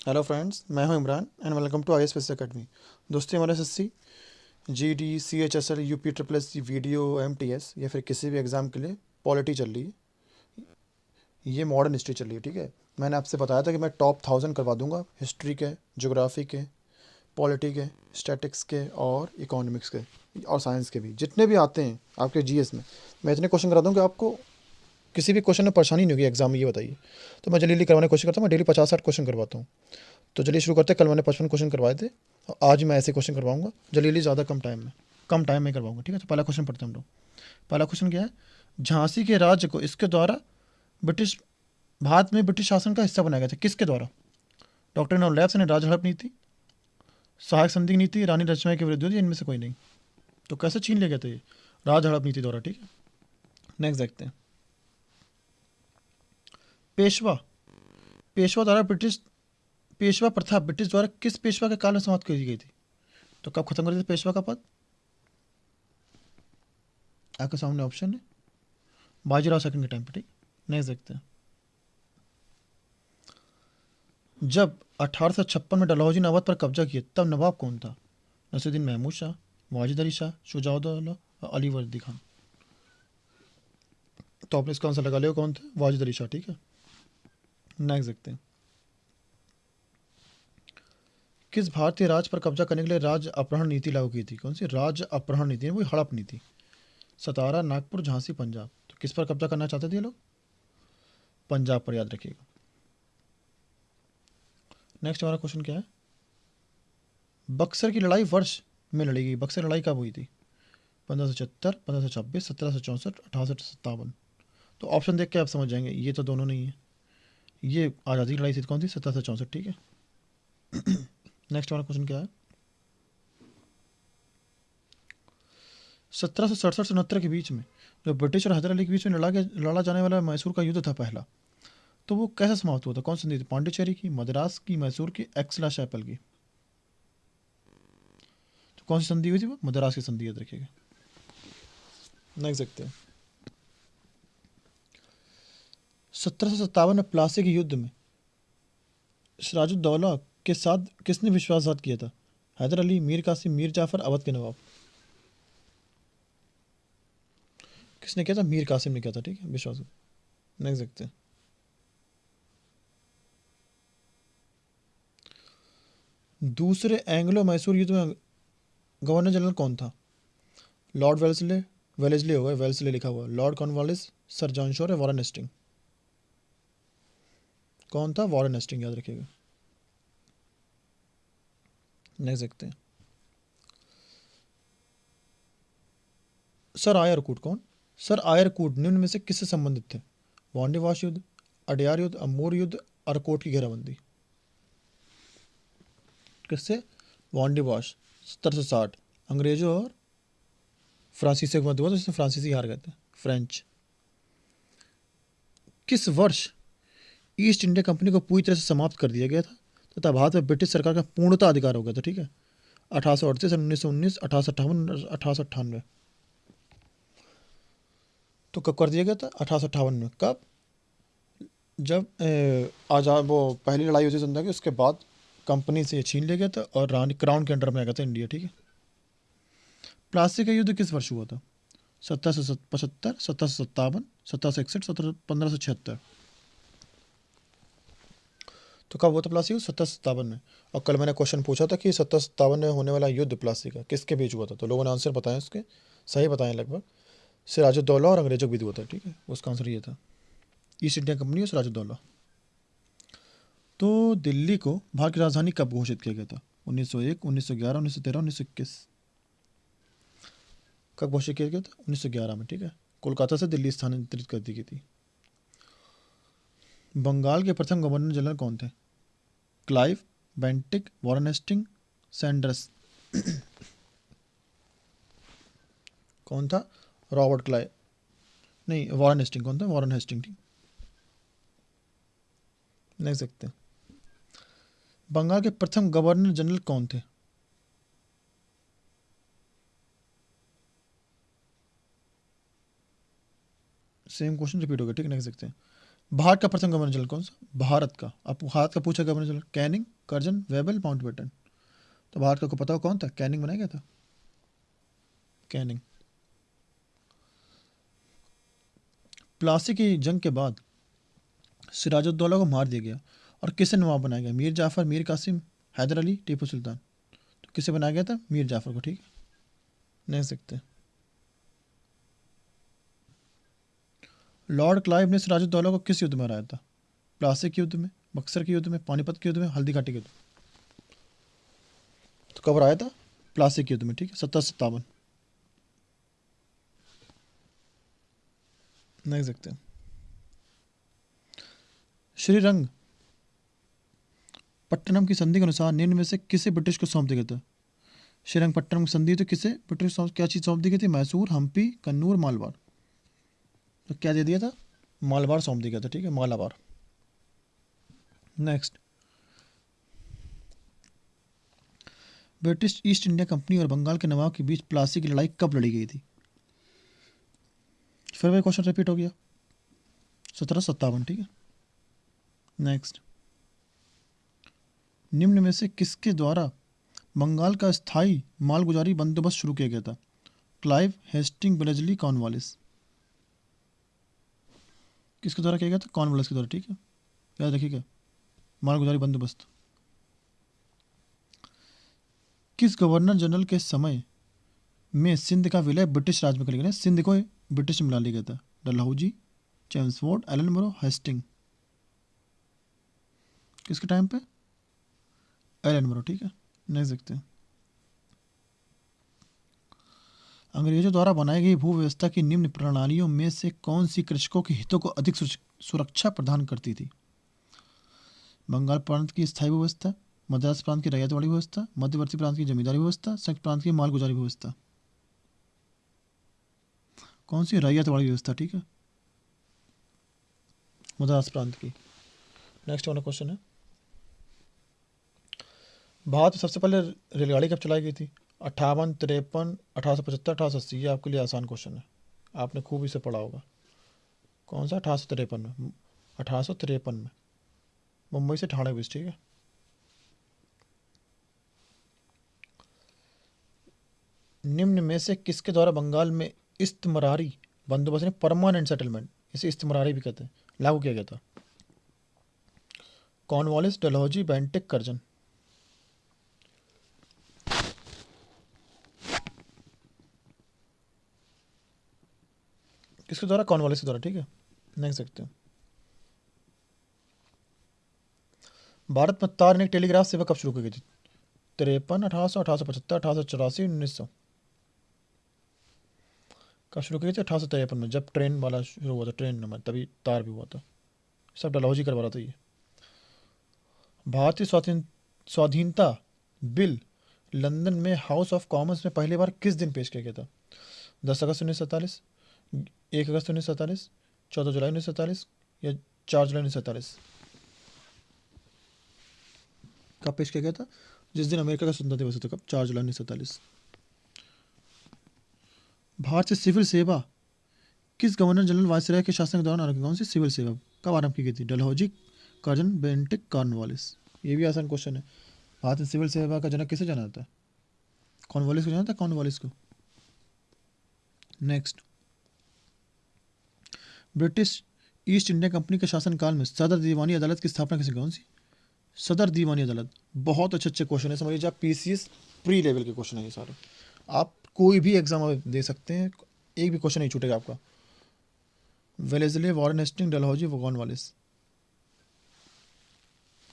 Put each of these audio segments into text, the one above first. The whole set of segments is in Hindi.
हेलो फ्रेंड्स, मैं हूं Imran and welcome to IAS academy. दोस्तों, हमारे SSC, GD, CHSL, UP triple S video, MTS या फिर किसी भी एग्ज़ाम के लिए पॉलिटी चल रही है। ये मॉडर्न हिस्ट्री चल रही है। ठीक है, मैंने आपसे बताया था कि मैं टॉप 1000 करवा दूंगा हिस्ट्री के, ज्योग्राफी के, पॉलिटी के, स्टैटिक्स के और इकोनॉमिक्स के और साइंस के भी, जितने भी आते हैं आपके GS में। मैं इतने क्वेश्चन करा दूँ कि आपको किसी भी क्वेश्चन में परेशानी नहीं होगी एग्जाम में। ये बताइए। तो मैं जल्दी करवाने की कोशिश करता हूँ। मैं डेली 50-60 क्वेश्चन करवाता हूँ। तो चलिए शुरू करते हैं। कल मैंने 55 क्वेश्चन करवाए थे और आज मैं ऐसे क्वेश्चन करवाऊंगा जल्दी जल्दी, ज़्यादा कम टाइम में करवाऊंगा। ठीक है, तो पहला क्वेश्चन पढ़ते हैं हम लोग। पहला क्वेश्चन क्या है? झांसी के राज्य को इसके द्वारा ब्रिटिश भारत में ब्रिटिश शासन का हिस्सा बनाया गया था। किसके द्वारा? डॉक्टर ऑफ लैब्स ने राज हड़प नीति, सहायक संधि नीति, रानी लक्ष्मीबाई के विरुद्ध युद्ध, इनमें से कोई नहीं। तो कैसे छीन लिया गया था ये? राज हड़प नीति द्वारा। ठीक है, नेक्स्ट देखते हैं। पेशवा पेशवा द्वारा ब्रिटिश पेशवा प्रथा ब्रिटिश द्वारा किस पेशवा के काल में समाप्त कर दी गई थी? तो कब खत्म कर दिया था पेशवा का पद? आपके सामने ऑप्शन है बाजीराव सेकंड के टाइम पे। ठीक, नेक्स्ट देखते हैं। जब 1856 में डलहौजी ने अवध पर कब्जा किया तब नवाब कौन था? नसीरुद्दीन महमूद शाह, वाजिद अली शाह, शुजाउद्दौला और अली वर्दी खान। तो आपने इसका आंसर लगा लिया, कौन थे? वाजिद अली शाह। ठीक है, नेक्स्ट देखते हैं। किस भारतीय राज्य पर कब्जा करने के लिए राज्य अपहरण नीति लागू की थी? कौन सी राज्य अपहरण नीति? वो हड़प नीति। सतारा, नागपुर, झांसी, पंजाब। तो किस पर कब्जा करना चाहते थे ये लोग? पंजाब पर, याद रखिएगा। नेक्स्ट हमारा क्वेश्चन क्या है? बक्सर की लड़ाई वर्ष में लड़ी गई। बक्सर लड़ाई कब हुई थी? 1576, 1526, 1764, 1857। तो ऑप्शन देख के आप समझ जाएंगे, ये तो दोनों नहीं है। ये आज़ादी की लड़ाई थी। कौन सी? 1764। ठीक है, नेक्स्ट हमारा क्वेश्चन क्या है? 1767 से 69 के बीच में जो ब्रिटिश और हैदर अली के बीच में लड़ा जाने वाला मैसूर का युद्ध था पहला, तो वो कैसे समाप्त हुआ था? कौन सी संधि थी? पांडिचेरी की, मद्रास की, मैसूर की, एक्सला शैपल की। तो कौन सी संधि हुई थी? वो मद्रास की संधि, याद रखिएगा। नेक्स्ट देखते हैं। 1757 में प्लासी के युद्ध में सिराजुद्दौला के साथ किसने विश्वासघात किया था? हैदर अली, मीर कासिम, मीर जाफर, अवध के नवाब। किसने किया था? मीर कासिम ने किया था। ठीक है, विश्वास। नेक्स्ट देखते हैं। दूसरे एंग्लो मैसूर युद्ध में गवर्नर जनरल कौन था? लॉर्ड वेल्सले, वेलेस्ली होगा, वेल्सले लिखा हुआ, lord Cornwallis, sir John Shore, Warren Hastings. कौन था? वॉरेन हेस्टिंग, याद रखिएगा। नेक्स्ट देखते हैं। सर आयरकूट कौन? सर आयरकूट निम्न में से किससे संबंधित थे? वांडीवाश युद्ध, अडयार युद्ध, अमूर युद्ध, अरकोट की घेराबंदी। किससे? वांडीवाश। 1760 अंग्रेजों और फ्रांसीसी के मध्य हुआ, तो इसमें फ्रांसीसी हार गए थे, फ्रेंच। किस वर्ष ईस्ट इंडिया कंपनी को पूरी तरह से समाप्त कर दिया गया था तथा भारत में ब्रिटिश सरकार का पूर्णतः अधिकार हो गया था? ठीक है, 1838, 1919, 1858, 1898। तो कब कर दिया गया था? 1858 में। कब? जब आजाद वो पहली लड़ाई हुई थी जनता की, उसके बाद कंपनी से ये छीन लिया गया था और रानी क्राउन के अंडर में आ गया था इंडिया। ठीक है, प्लासी का युद्ध किस वर्ष हुआ था? 1775, 1757, 1761, 1576। तो कब हुआ था प्लासी युद्ध? 1757 में। और कल मैंने क्वेश्चन पूछा था कि 1757 में होने वाला युद्ध प्लासी का किसके बीच हुआ था, तो लोगों ने आंसर बताया, उसके सही बताए लगभग। सिराजुद्दौला और अंग्रेजों के बीच हुआ था। ठीक है, उसका आंसर ये था, ईस्ट इंडिया कंपनी और सिराजुद्दौला। तो दिल्ली को भारत की राजधानी कब घोषित किया गया था? 1901, 1911, 1913, 1921। कब घोषित किया गया था? 1911 में। ठीक है, कोलकाता से दिल्ली स्थानांतरित कर दी गई थी। बंगाल के प्रथम गवर्नर जनरल कौन थे? Clive, Bentinck, Warren Hastings, Sanders. कौन था? रॉबर्ट क्लाइव नहीं, वॉरेन हेस्टिंग। कौन था? Warren Hasting. ठीक, नेक्स्ट देखते हैं। बंगाल के प्रथम गवर्नर जनरल कौन थे? सेम क्वेश्चन रिपीट हो गया। ठीक है, नेक्स्ट देखते हैं। भारत का प्रथम गवर्नर जनरल कौन सा? भारत का, अब भारत का पूछा governor general, Canning, Curzon, Wavell, Mountbatten. तो भारत को पता हो कौन था? कैनिंग बनाया गया था, कैनिंग। प्लासी की जंग के बाद सिराजुद्दौला को मार दिया गया और किसे नवाब बनाया गया? मीर जाफर, मीर कासिम, हैदर अली, टीपू सुल्तान। तो किसे बनाया गया था? मीर जाफर को, ठीक है, नहीं सकते। लॉर्ड क्लाइव ने सिराजुद्दौला को किस युद्ध में हराया था? प्लासी के युद्ध में, बक्सर के युद्ध में, पानीपत के युद्ध में, हल्दी घाटी के युद्ध में। तो कब हराया था? प्लासी के युद्ध में, ठीक है, 1757, नहीं सकते। श्रीरंग पट्टनम की संधि के अनुसार निम्न में से किसे ब्रिटिश को सौंप दिया गया था? श्रीरंगपट्टनम की संधि तो किसे ब्रिटिश क्या चीज़ सौंप दी गई थी? मैसूर, हम्पी, कन्नूर, मालवार। तो क्या दे दिया था? मालवार सौंप दिया गया था, ठीक है, Malabar. Next, British east India company और बंगाल के नवाब के बीच प्लासी की लड़ाई कब लड़ी गई थी? फिर वही क्वेश्चन रिपीट हो गया, 1757, ठीक है। नेक्स्ट, निम्न में से किसके द्वारा बंगाल का स्थायी मालगुजारी बंदोबस्त शुरू किया गया था? Clive, Hastings, Wellesley, Cornwallis. किसके द्वारा किया गया था? कॉर्नवालिस के द्वारा, ठीक है, याद रखिएगा, मालगुजारी बंदोबस्त। किस गवर्नर जनरल के समय में सिंध का विलय ब्रिटिश राज में कर लिया गया? सिंध को ब्रिटिश में मिला लिया गया था। डलहौजी, चेम्सफोर्ड, एलन मोरो, हेस्टिंग। किसके टाइम पे? एलन मोरो, ठीक है, नहीं सकते। अंग्रेजों द्वारा बनाई गई भू व्यवस्था की निम्न प्रणालियों में से कौन सी कृषकों के हितों को अधिक सुरक्षा प्रदान करती थी? बंगाल प्रांत की स्थायी व्यवस्था, मद्रास प्रांत की रैयत वाली व्यवस्था, मध्यवर्ती प्रांत की जमींदारी व्यवस्था, संयुक्त प्रांत की मालगुजारी व्यवस्था। कौन सी? रैयत वाली व्यवस्था, ठीक है, मद्रास प्रांत की। नेक्स्ट वाला क्वेश्चन है, भारत में सबसे पहले रेलगाड़ी कब चलाई गई थी? 58, 53, 1875, 1880। ये आपके लिए आसान क्वेश्चन है, आपने खूब इसे पढ़ा होगा। कौन सा? 1853 में, 1853 में मुंबई से ठाणे बीच, ठीक है। निम्न में से किसके द्वारा बंगाल में इस्तिमरारी बंदोबस्त ने परमानेंट सेटलमेंट, इसे इस्तिमरारी भी कहते हैं, लागू किया गया था? Cornwallis, Dalhousie, Bentinck, Curzon. किसके द्वारा? कॉर्नवालिस के द्वारा, ठीक है, नहीं सकते। भारत में तार निक टेलीग्राफ सेवा कब शुरू की गई थी? 53, 1800, 1875, 1884, 1900। कब शुरू की गई थी? 1853 में, जब ट्रेन वाला शुरू हुआ था, ट्रेन नंबर, तभी तार भी हुआ था। सब डलहौजी करवा रहा था ये। भारतीय स्वाधीनता बिल लंदन में हाउस ऑफ कॉमन्स में पहली बार किस दिन पेश किया गया था? 10 अगस्त 1947, 1 अगस्त 1947, 14 जुलाई 1947 या 4 जुलाई 1947। कब पेश किया गया था? जिस दिन अमेरिका का स्वतंत्रता दिवस था। कब? 4 जुलाई 1947। भारत से सिविल सेवा किस गवर्नर जनरल वायसराय के शासन के दौरान आरंभ? कौन सी सिविल सेवा कब आरंभ की गई थी? Dalhousie, Curzon, Bentinck, Cornwallis. ये भी आसान क्वेश्चन है। भारत में सिविल सेवा का जनक किसे जाना जाता है? कॉर्नवालिस को जाना था, कॉर्नवालिस को। Next, British east India company के शासनकाल में सदर दीवानी अदालत की स्थापना किसी? कौन सी? सदर दीवानी अदालत। बहुत अच्छे अच्छे क्वेश्चन है, समझ लीजिए आप पीसीएस प्री लेवल के क्वेश्चन है ये सारे। आप कोई भी एग्जाम दे सकते हैं, एक भी क्वेश्चन नहीं छूटेगा आपका। Wellesley, Warren Hastings, Dalhousie, Cornwallis.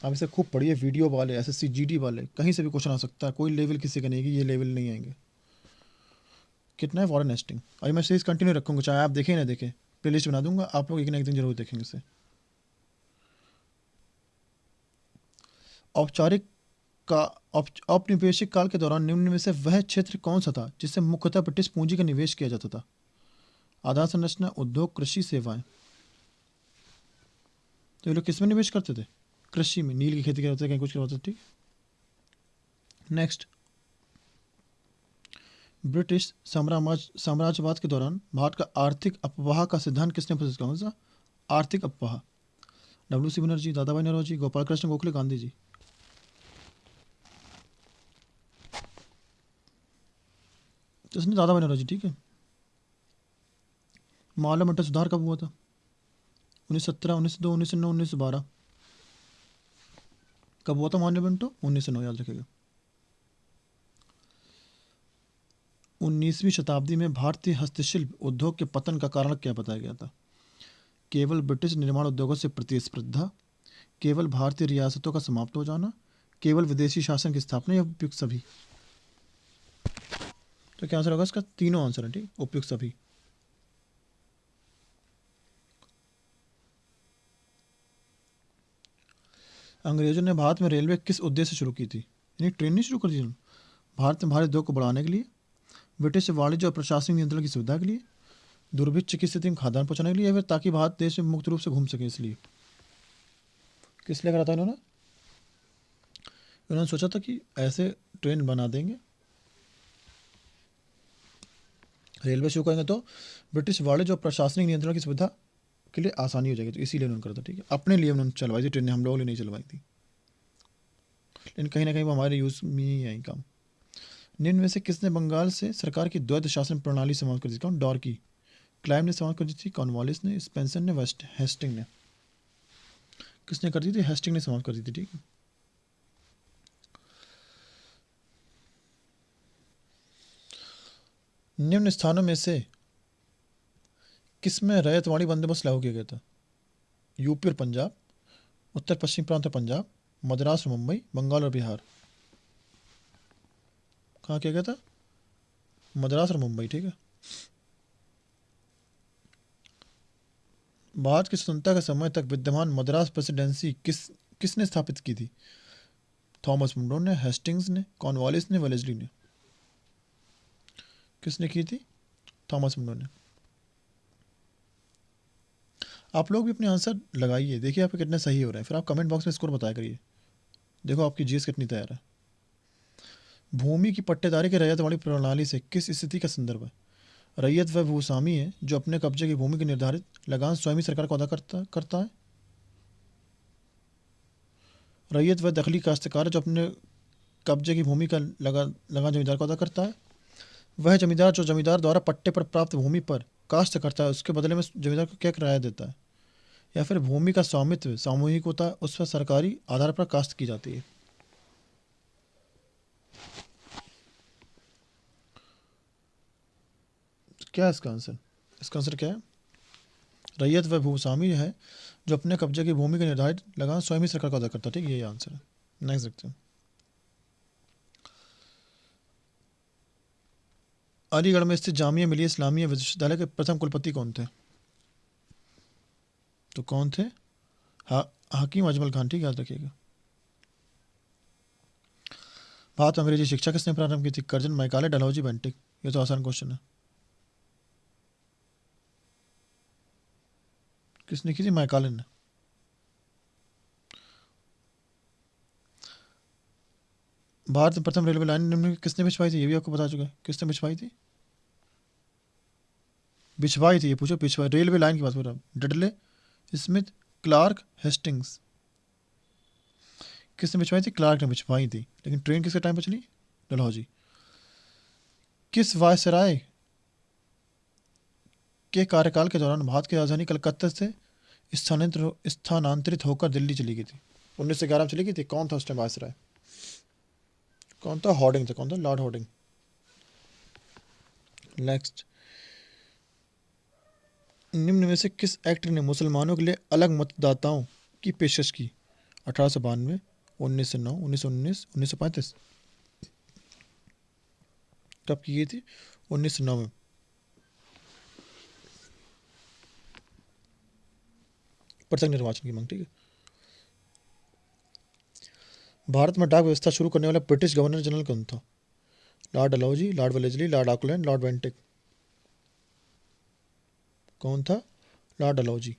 आप इसे खूब पढ़िए, वीडियो वाले, एसएससी जीडी वाले, कहीं से भी क्वेश्चन आ सकता है, कोई लेवल किसी का नहीं है कि ये लेवल नहीं आएंगे। कितना है वॉरेन हेस्टिंग? अभी मैं सीरीज कंटिन्यू रखूंगा, चाहे आप देखें ना देखें, प्ले लिस्ट बना दूंगा, आप लोग एक ना एक दिन जरूर देखेंगे इसे। औपचारिक का औपनिवेशिक काल के दौरान निम्न में से वह क्षेत्र कौन सा था जिससे मुख्यतः ब्रिटिश पूंजी का निवेश किया जाता था? आधार संरचना, उद्योग, कृषि, सेवाएं। तो ये लोग किस में निवेश करते थे? कृषि में, नील की खेती करते थे, कहीं कुछ करते थे, ठीक। नेक्स्ट, ब्रिटिश साम्राज्यवाद के दौरान भारत का आर्थिक अपवाह का सिद्धांत किसने प्रस्तुत किया? कौन सा? आर्थिक अपवाह। डब्ल्यू सी बनर्जी, दादा भाई नौरोजी, गोपाल कृष्ण गोखले, गांधी जी। तो इसने ज़्यादा बना जी, ठीक है। माला मटर सुधार कब हुआ था? 1917, 1902, 1909, 1912। कब हुआ था मान्य मिंटो? 1909, याद रखेगा। 19वीं शताब्दी में भारतीय हस्तशिल्प उद्योग के पतन का कारण क्या बताया गया था? केवल ब्रिटिश निर्माण उद्योगों से प्रतिस्पर्धा, केवल भारतीय रियासतों का समाप्त हो जाना, केवल विदेशी शासन की स्थापना या उपयुक्त सभी? तो क्या आंसर होगा इसका? तीनों आंसर है, ठीक, उपयुक्त सभी। अंग्रेजों ने भारत में रेलवे किस उद्देश्य से शुरू की थी? यानी ट्रेन नहीं शुरू कर दी उन्होंने। भारत में भारी उद्योग को बढ़ाने के लिए, ब्रिटिश वाणिज्य और प्रशासनिक नियंत्रण की सुविधा के लिए, दुर्भिक्ष की स्थिति में खाद्यान्न पहुंचाने के लिए, या फिर ताकि भारत देश में मुक्त रूप से घूम सके इसलिए? किस लिए करा था इन्होंने? उन्होंने सोचा था कि ऐसे ट्रेन बना देंगे, रेलवे शुरू करेंगे तो ब्रिटिश वाणिज्य और प्रशासनिक नियंत्रण की सुविधा के लिए आसानी हो जाएगी, तो इसीलिए उन्होंने करा था, ठीक है। अपने लिए उन्होंने चलवाई थी ट्रेनें, हम लोगों ने नहीं चलवाई थी, लेकिन कहीं ना कहीं वो हमारे यूज़ में ही आई काम। निम्न में से किसने बंगाल से सरकार की द्वैध शासन प्रणाली समाप्त कर दी? कौन? डॉर्की। क्लाइव ने समाप्त कर दी थी, कॉर्नवालिस ने, स्पेंसर ने, वेस्ट हेस्टिंग ने। किसने कर दी थी? हेस्टिंग ने समाप्त कर दी थी, ठीक है। निम्न स्थानों में से किसमें रैयतवाड़ी बंदोबस्त लागू किया गया था? यूपी और पंजाब, उत्तर पश्चिम प्रांत और पंजाब, मद्रास और मुंबई, बंगाल और बिहार। कहाँ किया गया था? मद्रास और मुंबई, ठीक है। भारत की स्वतंत्रता के समय तक विद्यमान मद्रास प्रेसिडेंसी किसने स्थापित की थी? थॉमस मुंडो ने, हेस्टिंग्स ने, कॉर्नवालिस ने, वेलेस्ली ने। किसने की थी? थॉमस मुंडो ने। आप लोग भी अपने आंसर लगाइए, देखिए आपके कितने सही हो रहे हैं, फिर आप कमेंट बॉक्स में स्कोर बताया करिए। देखो आपकी जीएस कितनी तैयार है। भूमि की पट्टेदारी की रैयत वाली प्रणाली से किस स्थिति का संदर्भ है? रैयत वह भूस्वामी है जो अपने कब्जे की भूमि की निर्धारित लगान स्वयं ही सरकार को अदा करता है। रैयत वह दखली काश्तकार है जो अपने कब्जे की भूमि का लगान जमींदार को अदा करता है। वह जमींदार जो जमींदार द्वारा पट्टे पर प्राप्त भूमि पर काश्त करता है, उसके बदले में जमींदार को क्या किराया देता है। या फिर भूमि का स्वामित्व सामूहिक होता है, उस पर सरकारी आधार पर काश्त की जाती है। क्या है इसका आंसर? इसका आंसर क्या है? रैयत वह भूस्वामी है जो अपने कब्जे की भूमि के निर्धारित लगान स्वयं ही सरकार को अदा करता है, ठीक, यही आंसर है। नेक्स्ट देखते हैं। अलीगढ़ में स्थित जामिया मिलिया इस्लामिया विश्वविद्यालय के प्रथम कुलपति कौन थे? तो कौन थे? हकीम अजमल खान, ठीक, याद रखिएगा। भारत में अंग्रेजी शिक्षा किसने प्रारंभ की थी? Curzon, Macaulay, Dalhousie, Bentinck. ये तो आसान क्वेश्चन है। किसने की थी? मैकाले ने। भारत में प्रथम रेलवे लाइन निम्न में किसने बिछवाई थी? ये भी आपको बता चुका है। किसने बिछवाई थी? बिछवाई थी, ये पूछो बिछवाई, रेलवे लाइन की बात हो रहा है। Dudley, Smith, Clarke, Hastings. किसने बिछवाई थी? क्लार्क ने बिछवाई थी। लेकिन ट्रेन किसके टाइम पर चली? डलहौजी। किस वायसराय के कार्यकाल के दौरान भारत की राजधानी कलकत्ता से स्थानांतरित होकर दिल्ली चली गई थी? 1911 में चली गई थी। कौन था उस टाइम वायसराय? कौन था? हॉर्डिंग था। कौन था? Lord Harding. नेक्स्ट। निम्न में से किस एक्ट ने मुसलमानों के लिए अलग मतदाताओं की पेशकश की? 1892, 1909, 1919, 1935। कब की गई थी? 1909 में। पृथक निर्वाचन की मांग, ठीक है। भारत में डाक व्यवस्था शुरू करने वाला ब्रिटिश गवर्नर जनरल कौन था? Lord Dalhousie, Lord Wellesley, Lord Auckland, Lord Bentinck. कौन था? लॉर्ड डलहौजी।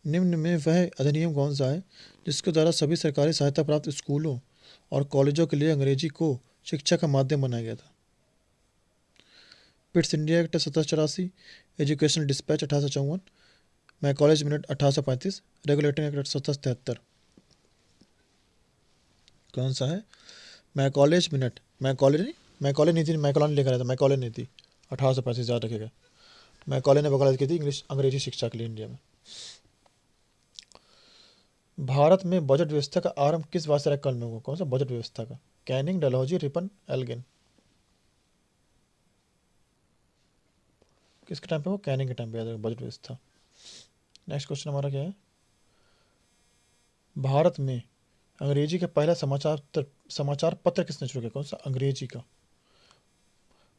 निम्न में वह अधिनियम कौन सा है जिसके द्वारा सभी सरकारी सहायता प्राप्त स्कूलों और कॉलेजों के लिए अंग्रेजी को शिक्षा का माध्यम बनाया गया था? Pitt's India act 1784, educational dispatch 1854, मैं कॉलेज मिनट 1835, रेगुलेटिंग एक्ट 1773। कौन सा है? मैकॉलेज मिनट, मैकॉले नहीं, मैकॉले नीति, मैकॉले लेकर आया था, मैकॉले नीति 1835 याद रखेगा। मैकॉले ने वकालत की थी इंग्लिश अंग्रेजी शिक्षा के लिए इंडिया में। भारत में बजट व्यवस्था का आरंभ किस वायसराय काल में हुआ? कौन सा बजट व्यवस्था का? Canning, Dalhousie, Ripon, Elgin? किसके टाइम पे वो? कैनिंग के टाइम पे याद रखेगा बजट व्यवस्था। नेक्स्ट क्वेश्चन हमारा क्या है? भारत में अंग्रेजी का पहला समाचार पत्र किसने शुरू किया? कौन सा अंग्रेजी का?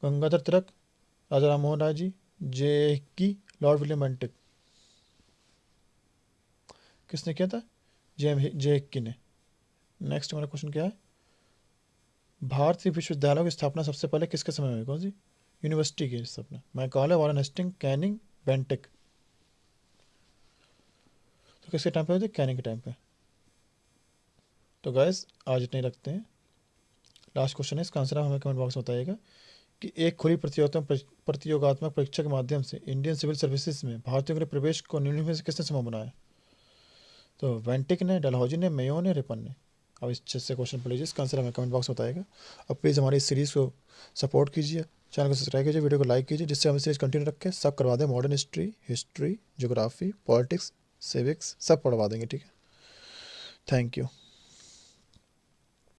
गंगाधर तिलक, राजा राम मोहन राय जी, जे लॉर्ड विलियम बेंटिक? किसने किया था? जे ने। नेक्स्ट हमारा क्वेश्चन क्या है? भारतीय विश्वविद्यालयों की स्थापना सबसे पहले किसके समय में हुई? कौन सी यूनिवर्सिटी की स्थापना? Macaulay, Warren Hastings, Canning, Bentinck? तो किसके टाइम पे हुई थी? कैनिंग के टाइम पे। तो गाइस आज इतने ही रखते हैं। लास्ट क्वेश्चन है, इसका आंसर आप हमें कमेंट बॉक्स में बताइएगा कि एक खुली प्रतियोगात्मक परीक्षा के माध्यम से इंडियन सिविल सर्विसेज में भारतीयों के प्रवेश को निम्नलिखित में से किसने संभव बनाया? तो वेंटिक ने, डलहौजी ने, मेयो ने, रिपन ने? अब इस अच्छे से क्वेश्चन पढ़ लीजिए, इसका आंसर हमें कमेंट बॉक्स में बताएगा। अब प्लीज़ हमारी इस सीरीज़ को सपोर्ट कीजिए, चैनल को सब्सक्राइब कीजिए, वीडियो को लाइक कीजिए, जिससे हम सीरीज़ कंटिन्यू रखें, सब करवा दें। Modern history, geography, politics, civics सब पढ़वा देंगे, ठीक है। Thank you.